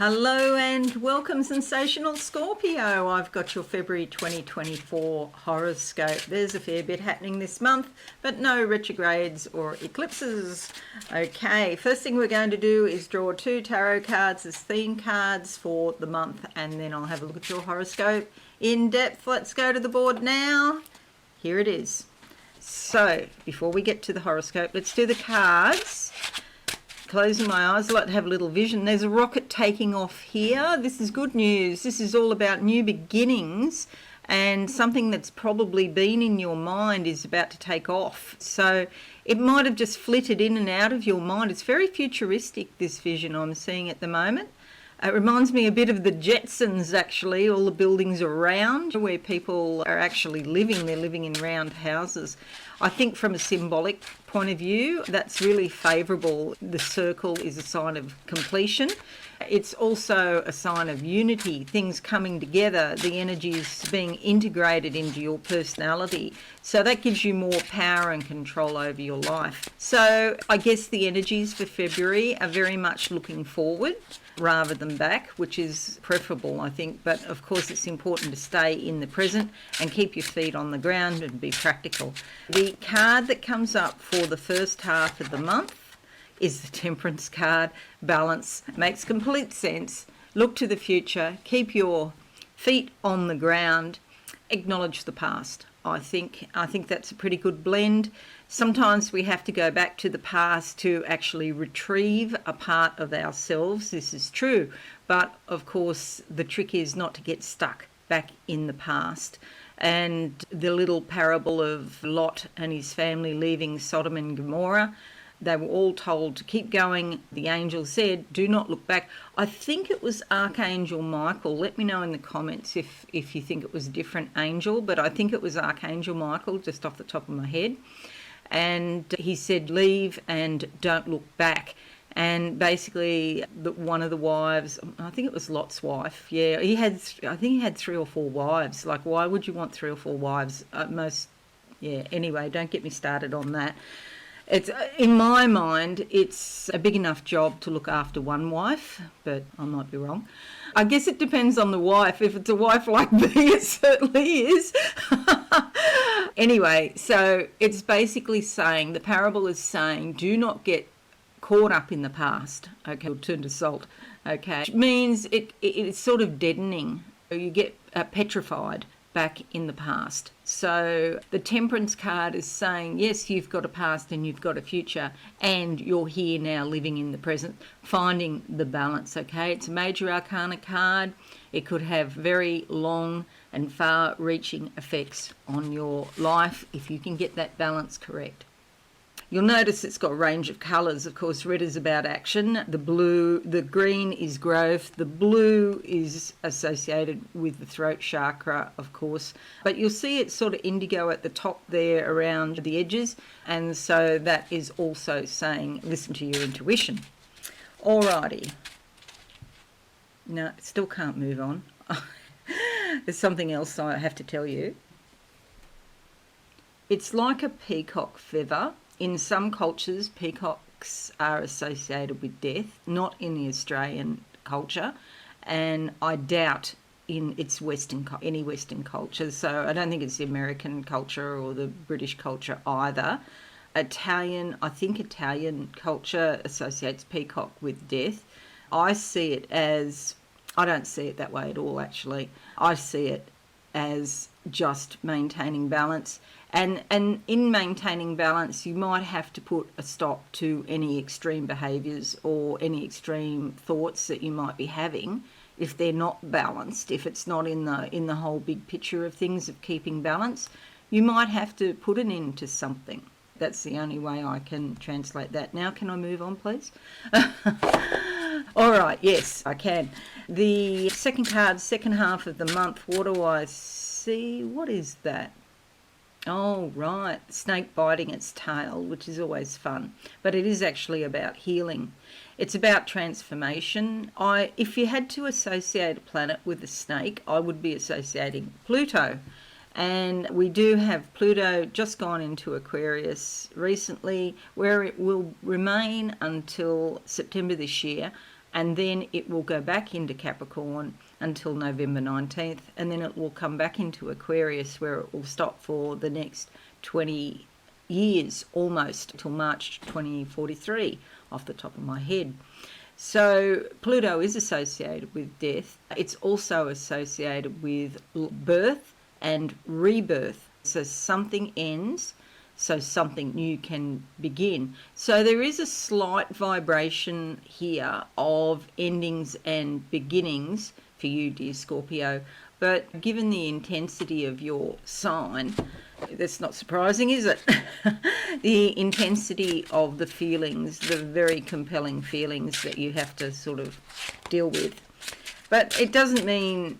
Hello and welcome, Sensational Scorpio. I've got your February 2024 horoscope. There's a fair bit happening this month, but no retrogrades or eclipses. Okay, first thing we're going to do is draw two tarot cards as theme cards for the month, and then I'll have a look at your horoscope in depth. Let's go to the board now. Here it is. So, before we get to the horoscope, let's do the cards. Closing my eyes, I like to have a little vision. There's a rocket taking off here. This is good news. This is all about new beginnings, and something that's probably been in your mind is about to take off. So it might have just flitted in and out of your mind. It's very futuristic, this vision I'm seeing at the moment. It reminds me a bit of the Jetsons, actually, all the buildings around where people are actually living. They're living in round houses. I think from a symbolic point of view, that's really favourable. The circle is a sign of completion. It's also a sign of unity, things coming together, the energies being integrated into your personality. So that gives you more power and control over your life. So I guess the energies for February are very much looking forward rather than back, which is preferable, I think. But of course, it's important to stay in the present and keep your feet on the ground and be practical. The card that comes up for the first half of the month is the Temperance card. Balance makes complete sense. Look to the future, keep your feet on the ground, acknowledge the past. I think that's a pretty good blend. Sometimes we have to go back to the past to actually retrieve a part of ourselves. This is true. But of course, the trick is not to get stuck back in the past. And the little parable of Lot and his family leaving Sodom and Gomorrah, they were all told to keep going. The angel said, do not look back. I think it was Archangel Michael. Let me know in the comments if you think it was a different angel, but I think it was Archangel Michael, just off the top of my head. And he said, leave and don't look back. And basically, one of the wives, I think it was Lot's wife, yeah, I think he had 3 or 4 wives. Like, why would you want 3 or 4 wives? Anyway, don't get me started on that. It's, in my mind, it's a big enough job to look after one wife, but I might be wrong. I guess it depends on the wife. If it's a wife like me, it certainly is. Anyway, so it's basically saying, the parable is saying, do not get caught up in the past, okay, or turn to salt, okay, which means it's sort of deadening. You get petrified back in the past. So the Temperance card is saying, yes, you've got a past and you've got a future, and you're here now living in the present, finding the balance, okay? It's a major arcana card. It could have very long and far-reaching effects on your life if you can get that balance correct. You'll notice it's got a range of colours. Of course, red is about action. The green is growth. The blue is associated with the throat chakra, of course. But you'll see it's sort of indigo at the top there around the edges. And so that is also saying, listen to your intuition. Alrighty. No, still can't move on. There's something else I have to tell you. It's like a peacock feather. In some cultures, peacocks are associated with death, not in the Australian culture, and I doubt in its any Western culture. So I don't think it's the American culture or the British culture either. I think Italian culture associates peacock with death. I don't see it that way at all, actually. I see it as just maintaining balance. And in maintaining balance, you might have to put a stop to any extreme behaviours or any extreme thoughts that you might be having if they're not balanced, if it's not in the whole big picture of things of keeping balance. You might have to put an end to something. That's the only way I can translate that. Now, can I move on, please? All right, yes, I can. The second card, second half of the month, what do I see? What is that? Oh, right, snake biting its tail, which is always fun. But it is actually about healing. It's about transformation. If you had to associate a planet with a snake, I would be associating Pluto. And we do have Pluto just gone into Aquarius recently, where it will remain until September this year. and then it will go back into Capricorn until November 19th, and then it will come back into Aquarius, where it will stop for the next 20 years, almost till March 2043 off the top of my head. So Pluto is associated with death. It's also associated with birth and rebirth. So something ends, so something new can begin. So there is a slight vibration here of endings and beginnings for you, dear Scorpio. But given the intensity of your sign, that's not surprising, is it? The intensity of the feelings, the very compelling feelings that you have to sort of deal with. But it doesn't mean,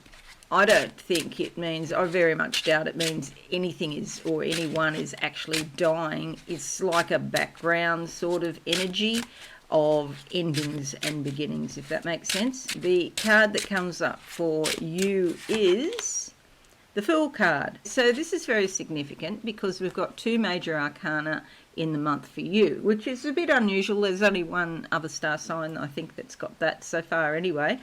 I don't think it means, I very much doubt it means anything is, or anyone is actually dying. It's like a background sort of energy of endings and beginnings, if that makes sense. The card that comes up for you is the Fool card. So this is very significant because we've got two major arcana in the month for you, which is a bit unusual. There's only one other star sign, I think, that's got that so far anyway.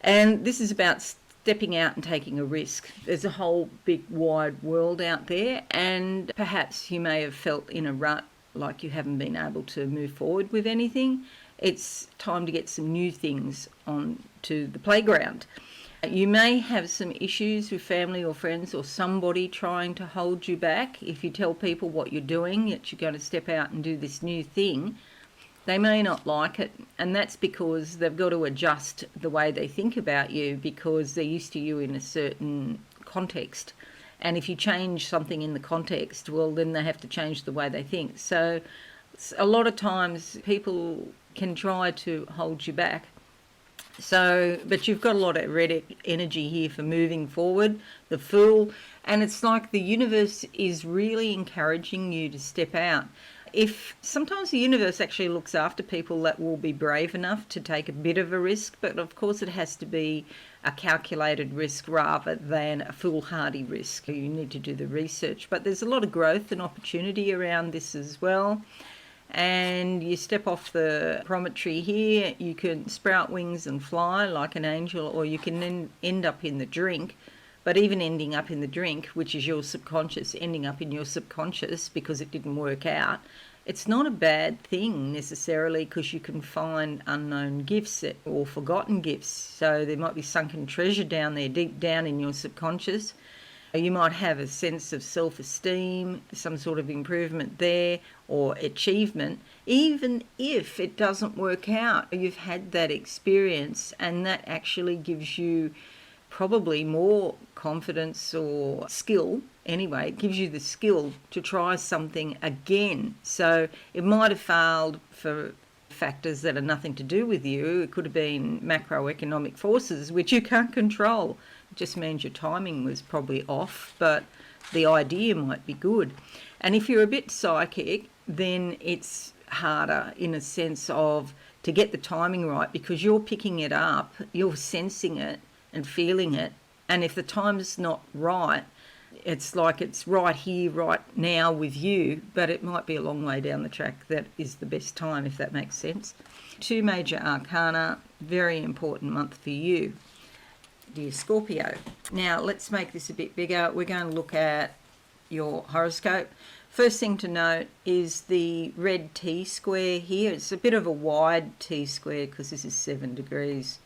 And this is about stepping out and taking a risk. There's a whole big wide world out there, and perhaps you may have felt in a rut, like you haven't been able to move forward with anything. It's time to get some new things onto the playground. You may have some issues with family or friends or somebody trying to hold you back. If you tell people what you're doing, that you're going to step out and do this new thing, they may not like it, and that's because they've got to adjust the way they think about you because they're used to you in a certain context. And if you change something in the context, well, then they have to change the way they think. So a lot of times people can try to hold you back. So, but you've got a lot of red energy here for moving forward, the Fool. And it's like the universe is really encouraging you to step out. If sometimes the universe actually looks after people that will be brave enough to take a bit of a risk, but of course it has to be a calculated risk rather than a foolhardy risk. You need to do the research, but there's a lot of growth and opportunity around this as well. And you step off the promontory here, you can sprout wings and fly like an angel, or you can then end up in the drink. But even ending up in the drink, which is your subconscious, ending up in your subconscious because it didn't work out, it's not a bad thing necessarily, because you can find unknown gifts or forgotten gifts. So there might be sunken treasure down there, deep down in your subconscious. You might have a sense of self-esteem, some sort of improvement there, or achievement. Even if it doesn't work out, you've had that experience, and that actually gives you probably more confidence or skill. Anyway, it gives you the skill to try something again. So it might have failed for factors that are nothing to do with you. It could have been macroeconomic forces, which you can't control. It just means your timing was probably off, but the idea might be good. And if you're a bit psychic, then it's harder in a sense of to get the timing right, because you're picking it up, you're sensing it and feeling it. And if the time's not right, it's like it's right here, right now with you, but it might be a long way down the track that is the best time, if that makes sense. Two major arcana, very important month for you, dear Scorpio. Now, let's make this a bit bigger. We're going to look at your horoscope. First thing to note is the red T-square here. It's a bit of a wide T-square because this is 7 degrees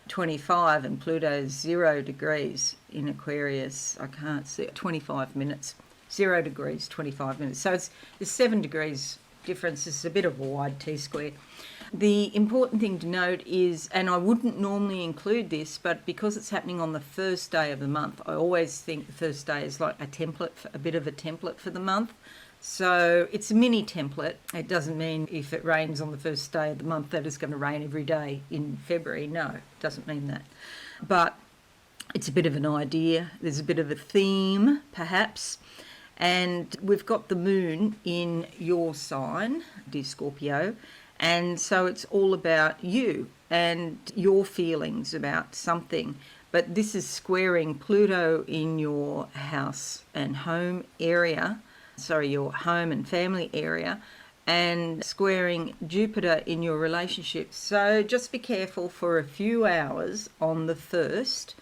25 and Pluto's 0 degrees in Aquarius. I can't see it. 25 minutes. 0 degrees, 25 minutes. So it's 7 degrees difference. It's a bit of a wide T-square. The important thing to note is, and I wouldn't normally include this, but because it's happening on the first day of the month, I always think the first day is like a template, a bit of a template for the month. So it's a mini template. It doesn't mean if it rains on the first day of the month that it's going to rain every day in February. No, it doesn't mean that. But it's a bit of an idea. There's a bit of a theme, perhaps. And we've got the moon in your sign, dear Scorpio. And so it's all about you and your feelings about something. But this is squaring Pluto in your house and home area. Sorry, your home and family area. and squaring Jupiter in your relationship. So just be careful for a few hours on the 1st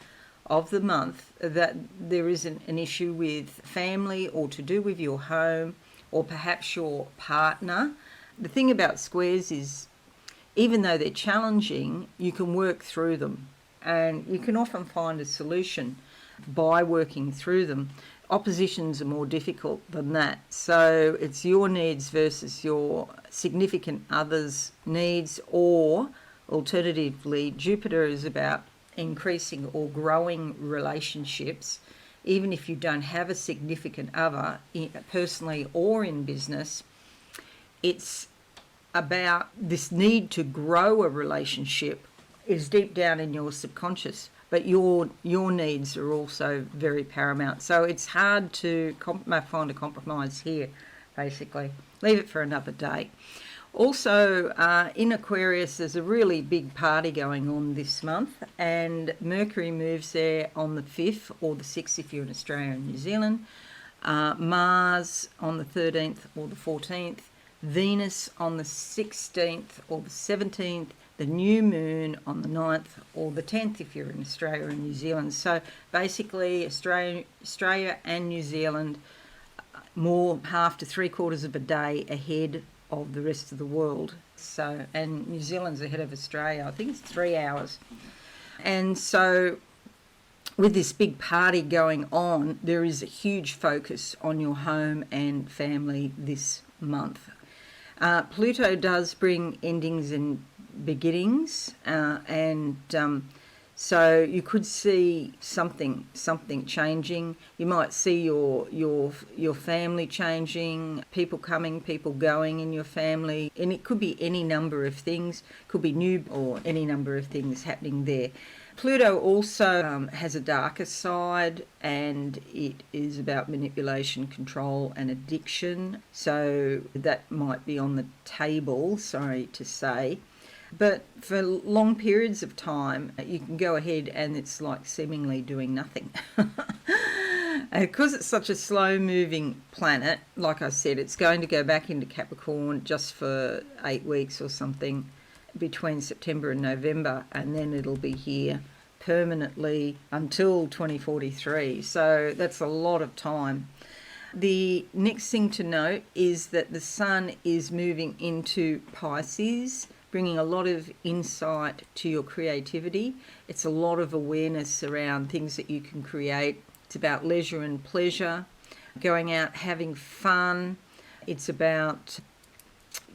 of the month that there isn't an issue with family or to do with your home or perhaps your partner. The thing about squares is, even though they're challenging, you can work through them, and you can often find a solution by working through them. Oppositions are more difficult than that. So it's your needs versus your significant other's needs, or alternatively, Jupiter is about increasing or growing relationships. Even if you don't have a significant other, personally or in business, it's about this need to grow a relationship is deep down in your subconscious, but your needs are also very paramount. So it's hard to find a compromise here, basically. Leave it for another day. Also, in Aquarius, there's a really big party going on this month, and Mercury moves there on the 5th or the 6th if you're in Australia and New Zealand. Mars on the 13th or the 14th. Venus on the 16th or the 17th. The new moon on the 9th or the 10th if you're in Australia and New Zealand. So basically, Australia and New Zealand more half to 3/4 of a day ahead of the rest of the world. So, and New Zealand's ahead of Australia. I think it's 3 hours. And so with this big party going on, there is a huge focus on your home and family this month. Pluto does bring endings and beginnings, and so you could see something changing. You might see your family changing, people coming, people going in your family, and it could be any number of things. Could be new or any number of things happening there. Pluto also has a darker side, and it is about manipulation, control and addiction. So that might be on the table, sorry to say. But for long periods of time, you can go ahead and it's like seemingly doing nothing. Because it's such a slow-moving planet, like I said, it's going to go back into Capricorn just for 8 weeks or something between September and November, and then it'll be here permanently until 2043. So that's a lot of time. The next thing to note is that the Sun is moving into Pisces, bringing a lot of insight to your creativity. It's a lot of awareness around things that you can create. It's about leisure and pleasure, going out, having fun. It's about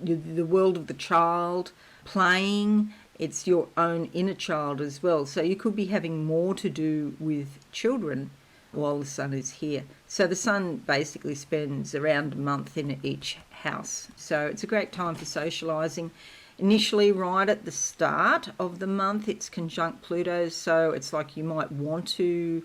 the world of the child, playing. It's your own inner child as well. So you could be having more to do with children while the Sun is here. So the Sun basically spends around a month in each house. So it's a great time for socialising. Initially, right at the start of the month, it's conjunct Pluto, so it's like you might want to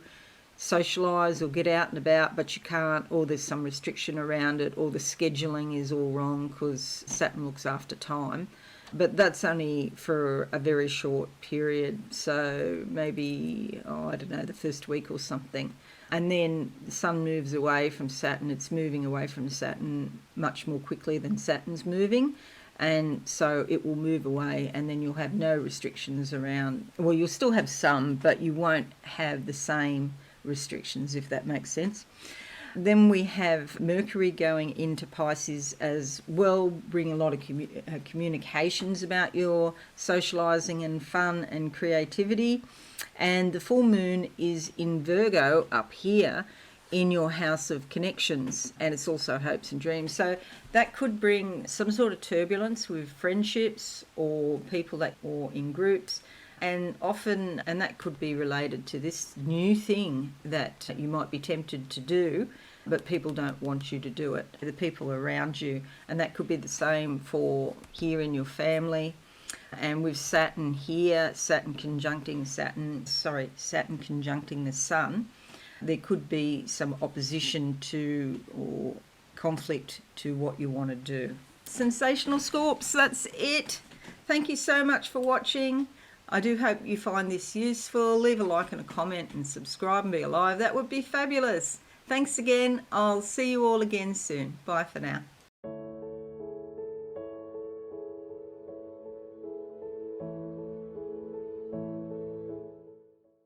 socialise or get out and about, but you can't, or there's some restriction around it, or the scheduling is all wrong because Saturn looks after time. But that's only for a very short period, so maybe, I don't know, the first week or something. And then the Sun moves away from Saturn. It's moving away from Saturn much more quickly than Saturn's moving. And so it will move away, and then you'll have no restrictions around. Well, you'll still have some, but you won't have the same restrictions, if that makes sense. Then we have Mercury going into Pisces as well, bringing a lot of communications about your socialising and fun and creativity. And the full moon is in Virgo up here in your house of connections, and it's also hopes and dreams. So that could bring some sort of turbulence with friendships or people or in groups. And often, and that could be related to this new thing that you might be tempted to do, but people don't want you to do it, the people around you. And that could be the same for here in your family. And with Saturn here, Saturn conjuncting the Sun, there could be some opposition to or conflict to what you want to do. Sensational Scorps, that's it. Thank you so much for watching. I do hope you find this useful. Leave a like and a comment and subscribe and be alive. That would be fabulous. Thanks again. I'll see you all again soon. Bye for now.